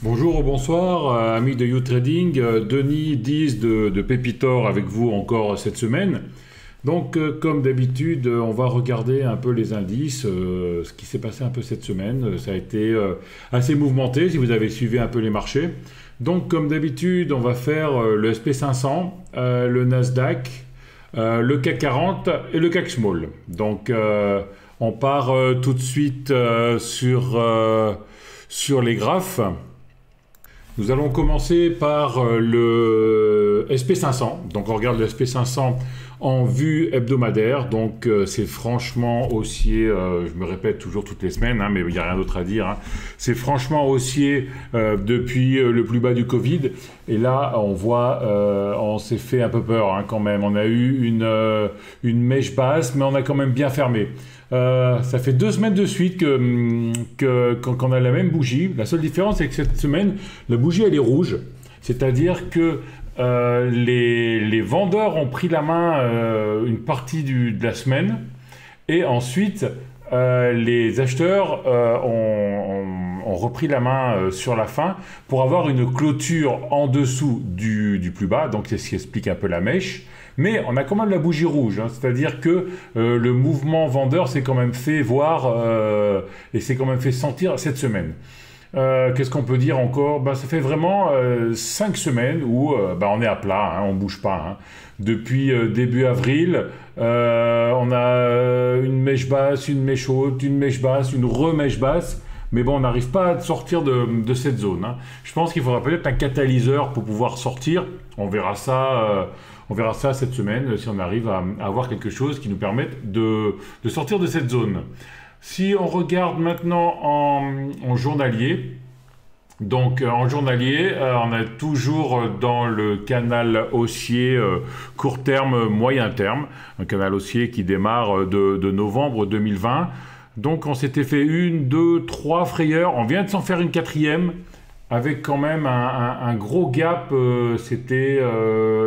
Bonjour, bonsoir, amis de YouTrading, Denis 10 de Pépitor avec vous encore cette semaine. Donc, comme d'habitude, on va regarder un peu les indices, ce qui s'est passé un peu cette semaine. Ça a été assez mouvementé si vous avez suivi un peu les marchés. Donc, comme d'habitude, on va faire le SP500, le Nasdaq, le CAC 40 et le CAC Small. Donc, on part tout de suite sur les graphes. Nous allons commencer par le SP500. Donc on regarde le SP500 en vue hebdomadaire. Donc c'est franchement haussier, je me répète toujours toutes les semaines, hein, mais il n'y a rien d'autre à dire. Hein. C'est franchement haussier depuis le plus bas du Covid. Et là, on voit, on s'est fait un peu peur hein, quand même. On a eu une mèche basse, mais on a quand même bien fermé. Ça fait 2 semaines de suite qu'on a la même bougie. La seule différence, c'est que cette semaine, la bougie, elle est rouge. C'est-à-dire que les vendeurs ont pris la main une partie de la semaine. Et ensuite, les acheteurs ont repris la main sur la fin pour avoir une clôture en dessous du plus bas. Donc, c'est ce qui explique un peu la mèche. Mais on a quand même la bougie rouge, hein, c'est-à-dire que le mouvement vendeur s'est quand même fait voir et s'est quand même fait sentir cette semaine. Qu'est-ce qu'on peut dire encore? Ça fait vraiment 5 semaines où on est à plat, hein, on ne bouge pas. Hein. Depuis début avril, on a une mèche basse, une mèche haute, une mèche basse, une remèche basse. Mais bon, on n'arrive pas à sortir de cette zone. Hein. Je pense qu'il faudra peut-être un catalyseur pour pouvoir sortir. On verra ça cette semaine, si on arrive à avoir quelque chose qui nous permette de sortir de cette zone. Si on regarde maintenant en journalier, donc en journalier, on est toujours dans le canal haussier court terme, moyen terme. Un canal haussier qui démarre de novembre 2020. Donc on s'était fait 1, 2, 3 frayeurs. On vient de s'en faire une 4e. Avec quand même un gros gap, c'était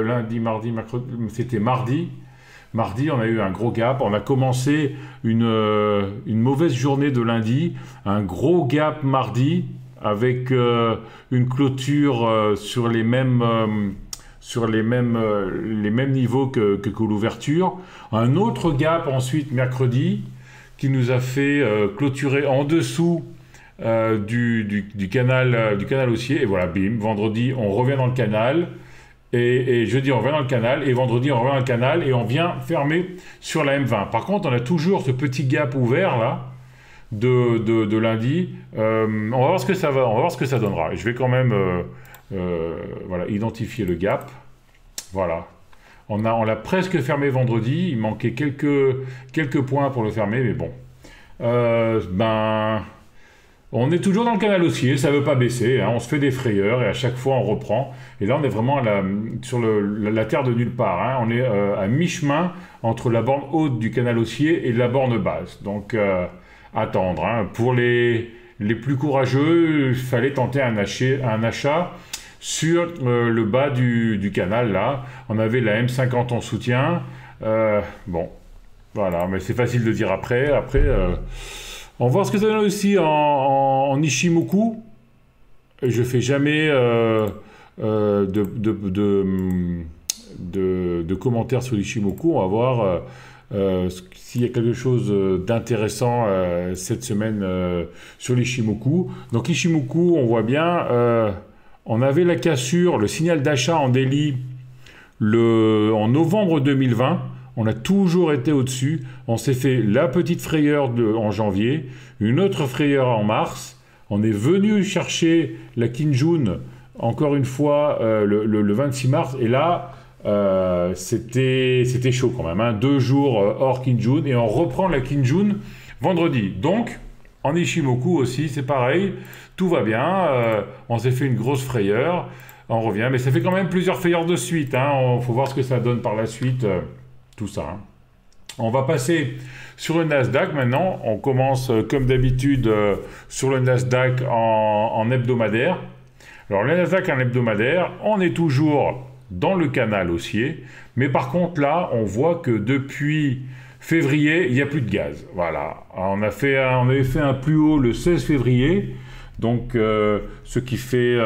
lundi, mardi, mercredi, c'était mardi. Mardi, on a eu un gros gap. On a commencé une mauvaise journée de lundi, un gros gap mardi, avec une clôture sur les mêmes niveaux que l'ouverture. Un autre gap ensuite mercredi, qui nous a fait clôturer en dessous du canal haussier, et voilà, bim, vendredi on revient dans le canal, et jeudi on revient dans le canal, et vendredi on revient dans le canal, et on vient fermer sur la M20. Par contre, on a toujours ce petit gap ouvert là, de lundi. On va voir ce que ça va, on va voir ce que ça donnera. Et je vais quand même voilà, identifier le gap. Voilà. On l'a presque fermé vendredi, il manquait quelques points pour le fermer, mais bon. On est toujours dans le canal haussier, ça ne veut pas baisser, hein, on se fait des frayeurs et à chaque fois on reprend. Et là on est vraiment sur la terre de nulle part, hein, on est à mi-chemin entre la borne haute du canal haussier et la borne basse. Donc attendre. Hein. Pour les plus courageux, il fallait tenter un achat sur le bas du canal là. On avait la M50 en soutien. Bon, voilà, mais c'est facile de dire après. On va voir ce que ça donne aussi en Ishimoku. Je fais jamais de commentaires sur l'Ishimoku. On va voir s'il y a quelque chose d'intéressant cette semaine sur l'Ishimoku. Donc l'Ishimoku, on voit bien, on avait la cassure, le signal d'achat en daily en novembre 2020. On a toujours été au-dessus. On s'est fait la petite frayeur en janvier, une autre frayeur en mars. On est venu chercher la Kinjun, encore une fois, le 26 mars. Et là, c'était chaud quand même. Hein. 2 jours hors Kinjun. Et on reprend la Kinjun vendredi. Donc, en Ishimoku aussi, c'est pareil. Tout va bien. On s'est fait une grosse frayeur. On revient. Mais ça fait quand même plusieurs frayeurs de suite. Hein. Faut voir ce que ça donne par la suite. Tout ça. Hein. On va passer sur le Nasdaq maintenant. On commence comme d'habitude sur le Nasdaq en hebdomadaire. Alors le Nasdaq en hebdomadaire, on est toujours dans le canal haussier. Mais par contre là, on voit que depuis février, il n'y a plus de gaz. Voilà. On avait fait un plus haut le 16 février. Donc, ce qui fait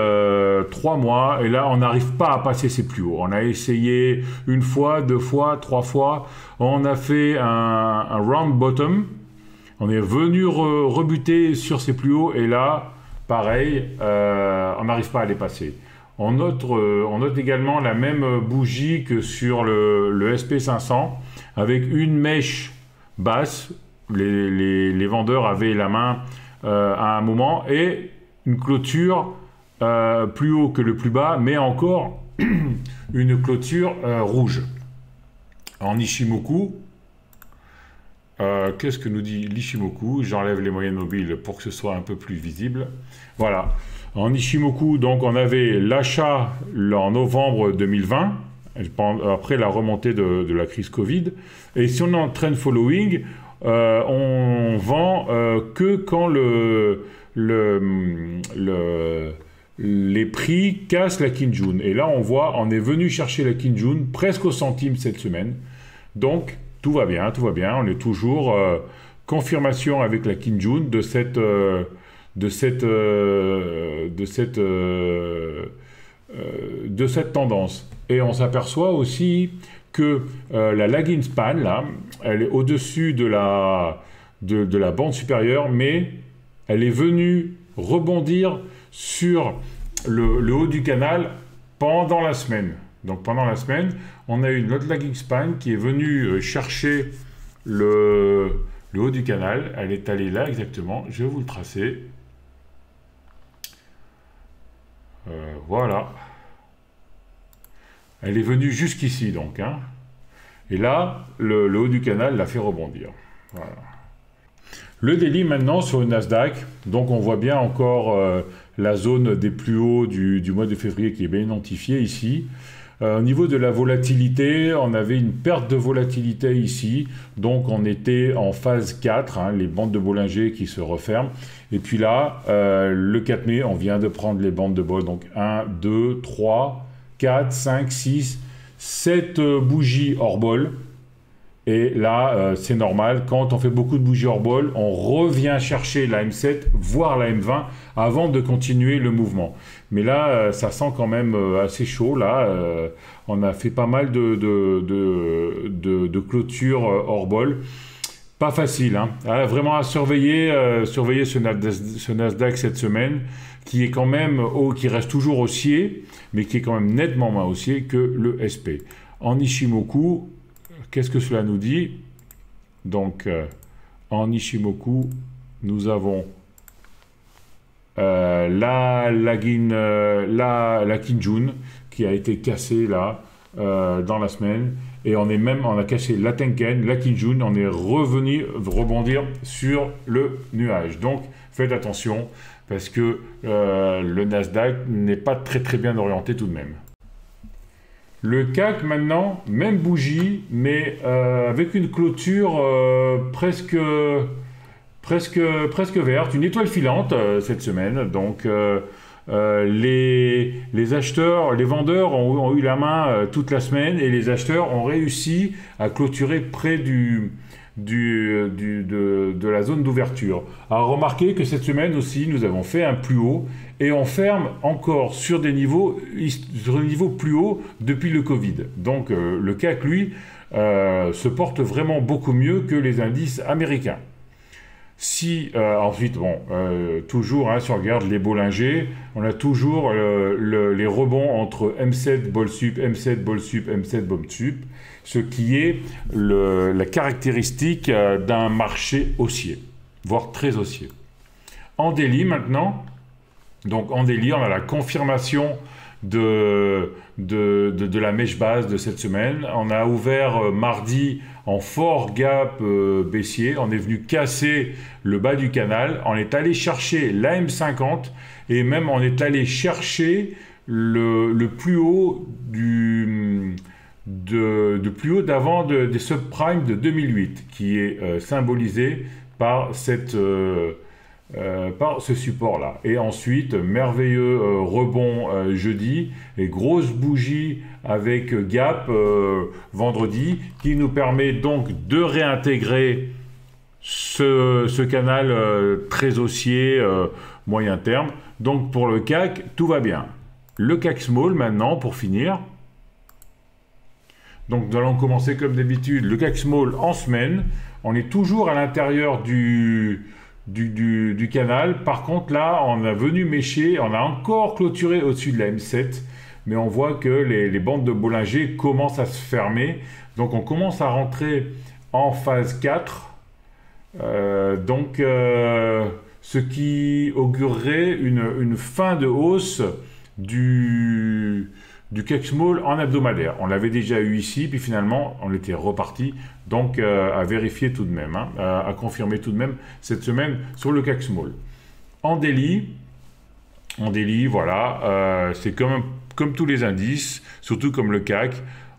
3 mois. Et là, on n'arrive pas à passer ces plus hauts. On a essayé une fois, 2 fois, 3 fois. On a fait un round bottom. On est venu rebuter sur ces plus hauts. Et là, pareil, on n'arrive pas à les passer. On note également la même bougie que sur le SP500 avec une mèche basse. Les vendeurs avaient la main à un moment et une clôture plus haut que le plus bas, mais encore une clôture rouge. En Ichimoku, qu'est-ce que nous dit l'Ichimoku? J'enlève les moyennes mobiles pour que ce soit un peu plus visible. Voilà. En Ichimoku, donc, on avait l'achat en novembre 2020, après la remontée de la crise Covid. Et si on est en trend following, on vend que quand les prix cassent la Kijun. Et là, on voit, on est venu chercher la Kijun presque au centime cette semaine. Donc, tout va bien, tout va bien. On est toujours confirmation avec la Kijun de cette tendance. Et on s'aperçoit aussi que la lagging span, là, elle est au-dessus de la bande supérieure, mais elle est venue rebondir sur le haut du canal pendant la semaine. Donc pendant la semaine, on a eu notre lagging span qui est venue chercher le haut du canal. Elle est allée là exactement, je vais vous le tracer. Voilà. Elle est venue jusqu'ici donc. Hein. Et là, le haut du canal l'a fait rebondir. Voilà. Le daily maintenant sur le Nasdaq. Donc on voit bien encore la zone des plus hauts du mois de février qui est bien identifiée ici. Au niveau de la volatilité, on avait une perte de volatilité ici. Donc on était en phase 4, hein, les bandes de Bollinger qui se referment. Et puis là, le 4 mai, on vient de prendre les bandes de Bollinger. Donc 1, 2, 3, 4, 5, 6, 7 bougies hors bol. Et là, c'est normal, quand on fait beaucoup de bougies hors bol, on revient chercher la M7, voire la M20, avant de continuer le mouvement. Mais là, ça sent quand même assez chaud. Là, on a fait pas mal de clôtures hors bol. Pas facile, hein. Vraiment à surveiller, surveiller ce Nasdaq cette semaine, qui est quand même qui reste toujours haussier, mais qui est quand même nettement moins haussier que le SP. En Ichimoku, qu'est-ce que cela nous dit? Donc, en Ichimoku, nous avons la Kijun qui a été cassée là dans la semaine. Et on a cassé la Tenken, la Kijun, on est revenu rebondir sur le nuage. Donc, faites attention parce que le Nasdaq n'est pas très très bien orienté tout de même. Le CAC maintenant, même bougie, mais avec une clôture presque verte, une étoile filante cette semaine. Donc les acheteurs, les vendeurs ont eu la main toute la semaine et les acheteurs ont réussi à clôturer près de la zone d'ouverture. Alors remarquez que cette semaine aussi, nous avons fait un plus haut et on ferme encore sur des niveaux plus hauts depuis le Covid. Donc le CAC, lui, se porte vraiment beaucoup mieux que les indices américains. Si ensuite, bon, toujours, hein, si on regarde les Bollinger, on a toujours les rebonds entre M7 Bol Sup, M7 Bol Sup, M7 Bol Sup, ce qui est la caractéristique d'un marché haussier, voire très haussier. En daily maintenant, donc en daily, on a la confirmation de la mèche basse de cette semaine. On a ouvert mardi en fort gap baissier. On est venu casser le bas du canal. On est allé chercher la M50 et même on est allé chercher le plus haut plus haut d'avant des subprimes de 2008 qui est symbolisé par par ce support-là. Et ensuite, merveilleux rebond jeudi, et grosse bougie avec gap vendredi, qui nous permet donc de réintégrer ce canal très haussier moyen terme. Donc pour le CAC, tout va bien. Le CAC Small maintenant, pour finir. Donc nous allons commencer comme d'habitude le CAC Small en semaine. On est toujours à l'intérieur du canal. Par contre là, on a venu mécher, on a encore clôturé au-dessus de la M7. Mais on voit que les bandes de Bollinger commencent à se fermer. Donc on commence à rentrer en phase 4. Ce qui augurerait une fin de hausse du CAC Small en hebdomadaire. On l'avait déjà eu ici, puis finalement, on était reparti. Donc, à vérifier tout de même, hein, à confirmer tout de même cette semaine sur le CAC Small. En daily, voilà, c'est comme tous les indices, surtout comme le CAC.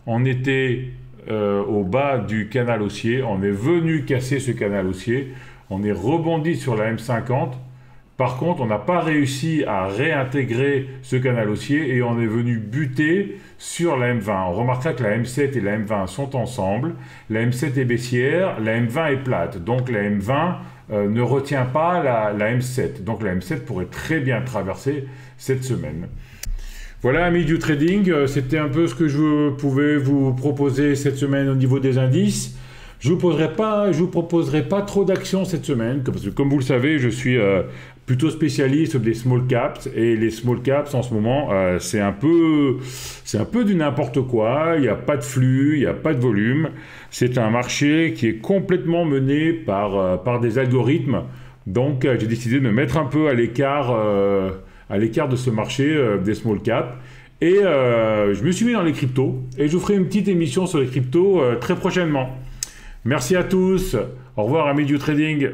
On était au bas du canal haussier, on est venu casser ce canal haussier, on est rebondi sur la M50. Par contre, on n'a pas réussi à réintégrer ce canal haussier et on est venu buter sur la M20. On remarquera que la M7 et la M20 sont ensemble. La M7 est baissière, la M20 est plate. Donc la M20 ne retient pas la M7. Donc la M7 pourrait très bien traverser cette semaine. Voilà, amis du trading, c'était un peu ce que je pouvais vous proposer cette semaine au niveau des indices. Je vous proposerai pas trop d'actions cette semaine, parce que comme vous le savez, je suis plutôt spécialiste des small caps, et les small caps en ce moment, c'est un peu du n'importe quoi. Il n'y a pas de flux, il n'y a pas de volume. C'est un marché qui est complètement mené par des algorithmes. Donc j'ai décidé de me mettre un peu à l'écart de ce marché des small caps. Et je me suis mis dans les cryptos, et je vous ferai une petite émission sur les cryptos très prochainement. Merci à tous. Au revoir, amis du trading.